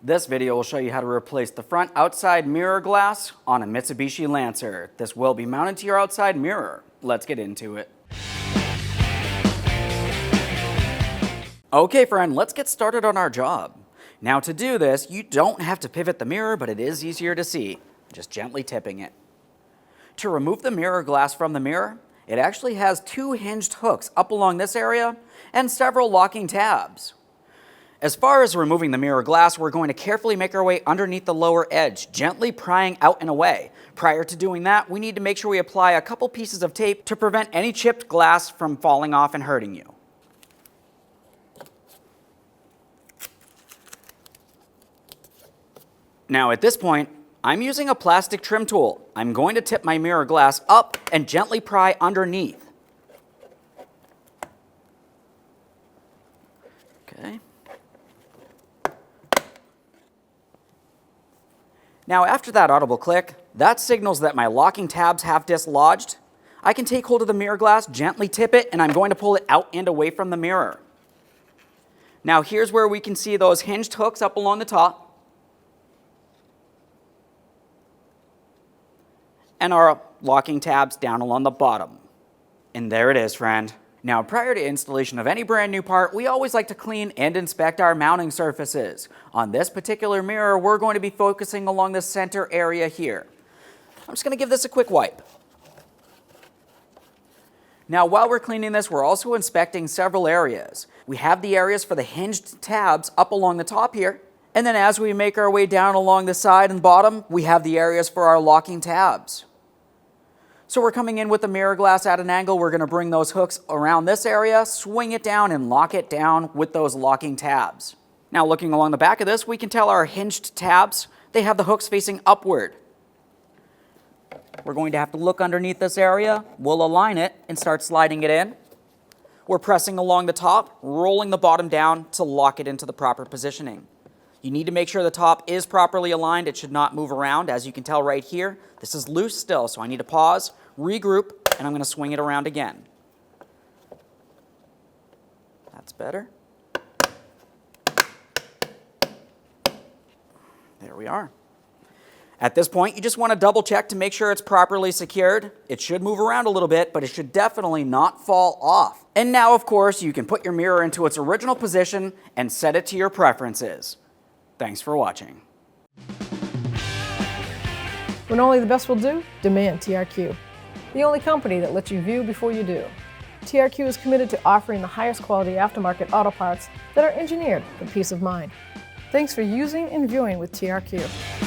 This video will show you how to replace the front outside mirror glass on a Mitsubishi Lancer. This will be mounted to your outside mirror. Let's get into it. Okay friend, let's get started on our job. Now to do this, you don't have to pivot the mirror, but it is easier to see, just gently tipping it. To remove the mirror glass from the mirror, it actually has two hinged hooks up along this area and several locking tabs. As far as removing the mirror glass, we're going to carefully make our way underneath the lower edge, gently prying out and away. Prior to doing that, we need to make sure we apply a couple pieces of tape to prevent any chipped glass from falling off and hurting you. Now at this point, I'm using a plastic trim tool. I'm going to tip my mirror glass up and gently pry underneath. Okay. Now after that audible click, that signals that my locking tabs have dislodged. I can take hold of the mirror glass, gently tip it, and I'm going to pull it out and away from the mirror. Now here's where we can see those hinged hooks up along the top and our locking tabs down along the bottom. And there it is, friend. Now, prior to installation of any brand new part, we always like to clean and inspect our mounting surfaces. On this particular mirror, we're going to be focusing along the center area here. I'm just going to give this a quick wipe. Now, while we're cleaning this, we're also inspecting several areas. We have the areas for the hinged tabs up along the top here, and then as we make our way down along the side and bottom, we have the areas for our locking tabs. So we're coming in with the mirror glass at an angle. We're going to bring those hooks around this area, swing it down, and lock it down with those locking tabs. Now looking along the back of this, we can tell our hinged tabs, they have the hooks facing upward. We're going to have to look underneath this area. We'll align it and start sliding it in. We're pressing along the top, rolling the bottom down to lock it into the proper positioning. You need to make sure the top is properly aligned. It should not move around. As you can tell right here, this is loose still, so I need to pause, regroup, and I'm going to swing it around again. That's better. There we are. At this point, you just want to double check to make sure it's properly secured. It should move around a little bit, but it should definitely not fall off. And now, of course, you can put your mirror into its original position and set it to your preferences. Thanks for watching. When only the best will do, demand TRQ. The only company that lets you view before you do. TRQ is committed to offering the highest quality aftermarket auto parts that are engineered for peace of mind. Thanks for using and viewing with TRQ.